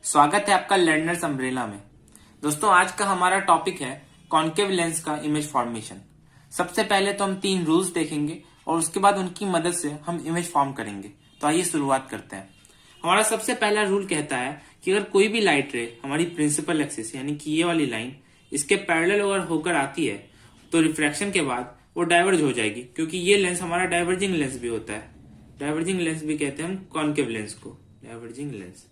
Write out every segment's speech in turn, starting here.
स्वागत है आपका लर्नर्स अम्ब्रेला में। दोस्तों, आज का हमारा टॉपिक है कॉन्केव लेंस का इमेज फॉर्मेशन। सबसे पहले तो हम 3 रूल्स देखेंगे और उसके बाद उनकी मदद से हम इमेज फॉर्म करेंगे। तो आइए शुरुआत करते हैं। हमारा सबसे पहला रूल कहता है कि अगर कोई भी लाइट रे हमारी प्रिंसिपल एक्सिस यानी कि ये वाली लाइन इसके पैरेलल अगर होकर आती है तो रिफ्रैक्शन के बाद वो डाइवर्ज हो जाएगी, क्योंकि ये लेंस हमारा डाइवर्जिंग लेंस भी होता है। डाइवर्जिंग लेंस भी कहते हैं हम कॉन्केव लेंस को, डाइवर्जिंग लेंस।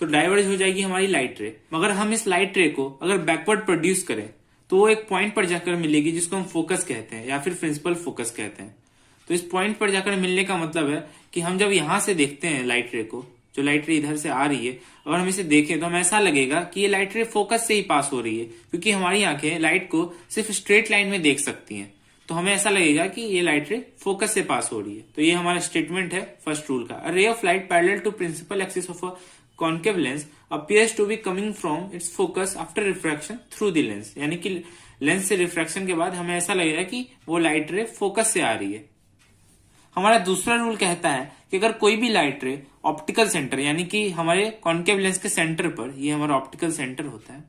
तो डाइवर्ज हो जाएगी हमारी लाइट रे। मगर हम इस लाइट रे को अगर बैकवर्ड प्रोड्यूस करें तो वो एक पॉइंट पर जाकर मिलेगी जिसको हम फोकस कहते हैं या फिर प्रिंसिपल फोकस कहते हैं। तो इस पॉइंट पर जाकर मिलने का मतलब है कि हम जब यहां से देखते हैं लाइट रे को, जो लाइट रे इधर से आ रही है, अगर हम इसे देखें तो हमें ऐसा लगेगा कि ये लाइट रे फोकस से ही पास हो रही है, क्योंकि हमारी आंखें लाइट को सिर्फ स्ट्रेट लाइन में देख सकती हैं। तो हमें ऐसा लगेगा कि ये लाइट रे फोकस से पास हो रही है। तो ये हमारा स्टेटमेंट है फर्स्ट रूल का। A ray of light parallel to principal axis of a concave lens appears to be coming from its focus after refraction through the lens। यानी कि लेंस से रिफ्रैक्शन के बाद हमें ऐसा लगेगा कि वो लाइट रे फोकस से आ रही है। हमारा दूसरा रूल कहता है कि अगर कोई भी लाइट रे ऑप्टिकल सेंटर यानी कि हमारे कॉन्केव लेंस के सेंटर पर, ये हमारा ऑप्टिकल सेंटर होता है,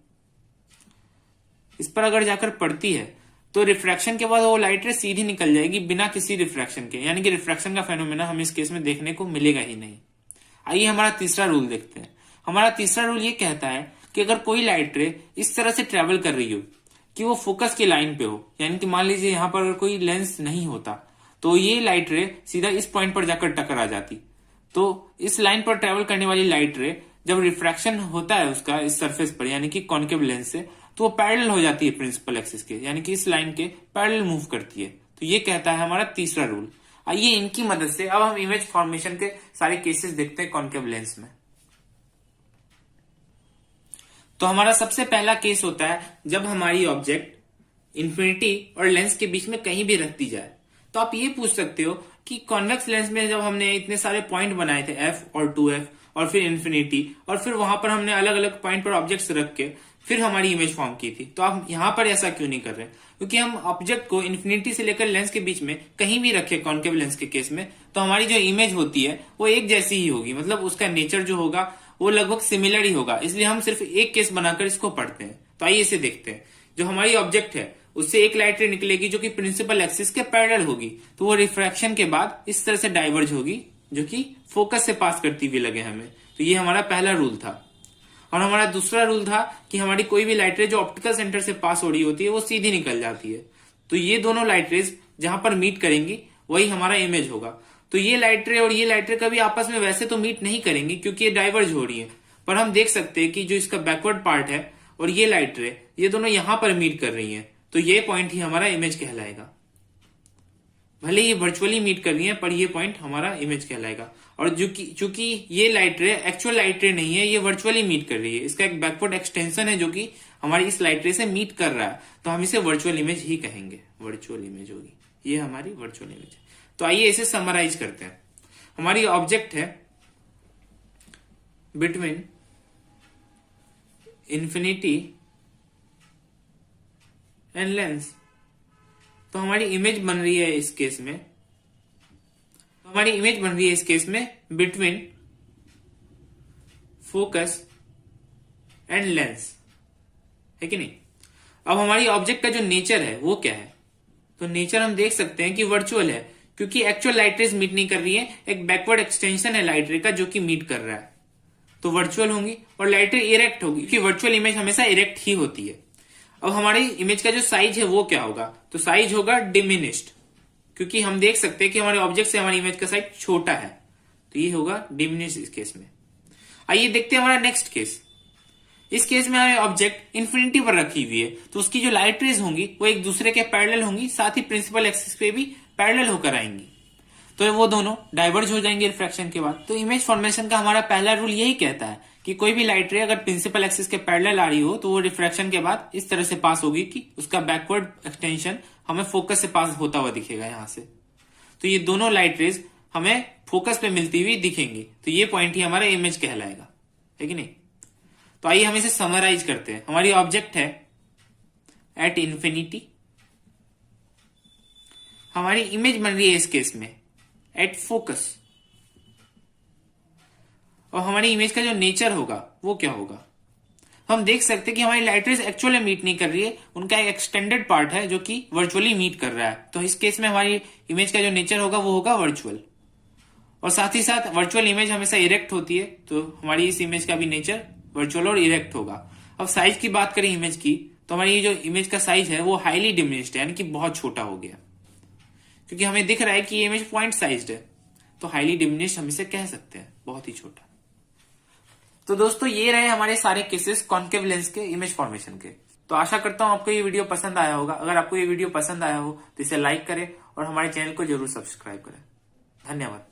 इस पर अगर जाकर पड़ती है तो रिफ्रैक्शन के बाद वो लाइट रे सीधी निकल जाएगी बिना किसी रिफ्रैक्शन के, यानी कि रिफ्रैक्शन का फेनोमेना हमें इस केस में देखने को मिलेगा ही नहीं। आइए हमारा तीसरा रूल देखते हैं। हमारा तीसरा रूल ये कहता है कि अगर कोई लाइट रे इस तरह से ट्रेवल कर रही हो कि वो फोकस की लाइन पे हो, यानी कि मान लीजिए यहां पर अगर कोई लेंस नहीं होता तो ये लाइट रे सीधा इस पॉइंट पर जाकर टकरा जाती। तो इस लाइन पर ट्रेवल करने वाली लाइट रे जब रिफ्रैक्शन होता है उसका इस सरफेस पर यानी कि कॉन्केव लेंस से, तो वो पैरेलल हो जाती है प्रिंसिपल एक्सिस के, यानी कि इस लाइन के पैरेलल मूव करती है। तो ये कहता है हमारा तीसरा रूल। आइए इनकी मदद से अब हम इमेज फॉर्मेशन के सारे केसेस देखते हैं कॉन्केव लेंस में। तो हमारा सबसे पहला केस होता है जब हमारी ऑब्जेक्ट इंफिनिटी और लेंस के बीच में कहीं भी रख दी जाए। तो आप ये पूछ सकते हो कि कॉन्वेक्स लेंस में जब हमने इतने सारे पॉइंट बनाए थे एफ और 2f और फिर इंफिनिटी, और फिर वहां पर हमने अलग अलग पॉइंट पर ऑब्जेक्ट्स रख के फिर हमारी इमेज फॉर्म की थी, तो आप यहां पर ऐसा क्यों नहीं कर रहे? क्योंकि हम ऑब्जेक्ट को इंफिनिटी से लेकर लेंस के बीच में कहीं भी रखे कॉन्केव लेंस के केस में, तो हमारी जो इमेज होती है वो एक जैसी ही होगी, मतलब उसका नेचर जो होगा वो लगभग सिमिलर ही होगा। इसलिए हम सिर्फ एक केस बनाकर इसको पढ़ते हैं। तो आइए इसे देखते हैं। जो हमारी ऑब्जेक्ट है उससे एक लाइट रे निकलेगी जो कि प्रिंसिपल एक्सिस के पैरेलल होगी, तो वो रिफ्रैक्शन के बाद इस तरह से डाइवर्ज होगी जो कि फोकस से पास करती हुई लगे हमें। तो ये हमारा पहला रूल था। और हमारा दूसरा रूल था कि हमारी कोई भी लाइट रे जो ऑप्टिकल सेंटर से पास हो रही होती है वो सीधी निकल जाती है। तो ये दोनों लाइट रेज जहां पर मीट करेंगी वही हमारा इमेज होगा। तो ये लाइट रे और ये लाइट रे कभी आपस में वैसे तो मीट नहीं करेंगी क्योंकि ये डाइवर्ज हो रही है, पर हम देख सकते हैं कि जो इसका बैकवर्ड पार्ट है और ये लाइट रे ये दोनों यहां पर मीट कर रही है। तो ये पॉइंट ही हमारा इमेज कहलाएगा। भले ये वर्चुअली मीट कर रही है पर ये पॉइंट हमारा इमेज कहलाएगा। और चूंकि ये लाइट रे एक्चुअल लाइट रे नहीं है, ये वर्चुअली मीट कर रही है, इसका एक बैकवर्ड एक्सटेंशन है जो कि हमारी इस लाइट रे से मीट कर रहा है, तो हम इसे वर्चुअल इमेज ही कहेंगे। वर्चुअल इमेज होगी, ये हमारी वर्चुअल इमेज है। तो आइए इसे समराइज करते हैं। हमारी ऑब्जेक्ट है बिटवीन इंफिनिटी एंड लेंस। तो हमारी इमेज बन रही है इस केस में, बिटवीन फोकस एंड लेंस, है कि नहीं? अब हमारी ऑब्जेक्ट का जो नेचर है वो क्या है? तो नेचर हम देख सकते हैं कि वर्चुअल है, क्योंकि एक्चुअल लाइट रेज मीट नहीं कर रही है, एक बैकवर्ड एक्सटेंशन है लाइट रे का जो कि मीट कर रहा है। तो वर्चुअल होंगी और लाइट रे इरेक्ट होगी, क्योंकि वर्चुअल इमेज हमेशा इरेक्ट ही होती है। अब हमारी इमेज का जो साइज है वो क्या होगा? तो साइज होगा डिमिनिश्ड, क्योंकि हम देख सकते हैं कि हमारे ऑब्जेक्ट से हमारी इमेज का साइज छोटा है, तो ये होगा डिमिनिश्ड इस केस में। आइए देखते हैं हमारा नेक्स्ट केस। इस केस में हमारे ऑब्जेक्ट इंफिनिटी पर रखी हुई है, तो उसकी जो लाइट रेज होंगी वो एक दूसरे के पैरेलल होंगी, साथ ही प्रिंसिपल एक्सिस पे भी पैरेलल होकर आएंगी, तो वो दोनों डाइवर्ज हो जाएंगे रिफ्रैक्शन के बाद। तो इमेज फॉर्मेशन का हमारा पहला रूल यही कहता है कि कोई भी लाइट रे अगर प्रिंसिपल एक्सिस के पैरेलल आ रही हो तो वो रिफ्रैक्शन के बाद इस तरह से पास होगी कि उसका बैकवर्ड एक्सटेंशन हमें फोकस से पास होता हुआ दिखेगा यहां से। तो ये दोनों लाइट रेज हमें फोकस पे मिलती हुई दिखेंगी, तो ये पॉइंट ही हमारा इमेज कहलाएगा, है कि नहीं? तो आइए हम इसे समराइज करते हैं। हमारी ऑब्जेक्ट है एट इंफिनिटी, हमारी इमेज बन रही है इस केस में एट फोकस। और हमारी इमेज का जो नेचर होगा वो क्या होगा। हम देख सकते हैं कि हमारी लाइट रेज एक्चुअली मीट नहीं कर रही है, उनका एक एक्सटेंडेड पार्ट है जो कि वर्चुअली मीट कर रहा है। तो इस केस में हमारी इमेज का जो नेचर होगा वो होगा वर्चुअल। और साथ ही साथ वर्चुअल इमेज हमेशा इरेक्ट होती है, तो हमारी इस इमेज का भी नेचर वर्चुअल और इरेक्ट होगा। अब साइज की बात करें इमेज की, तो हमारी ये जो इमेज का साइज है वो हाईली डिमिनिश्ड है, यानी कि बहुत छोटा हो गया, क्योंकि हमें दिख रहा है कि ये इमेज पॉइंट साइज्ड है, तो हाईली डिमिनिश्ड हम इसे कह सकते हैं, बहुत ही छोटा। तो दोस्तों ये रहे हमारे सारे केसेस कॉन्केव लेंस के इमेज फॉर्मेशन के। तो आशा करता हूं आपको ये वीडियो पसंद आया होगा। अगर आपको ये वीडियो पसंद आया हो तो इसे लाइक करें और हमारे चैनल को जरूर सब्सक्राइब करें। धन्यवाद।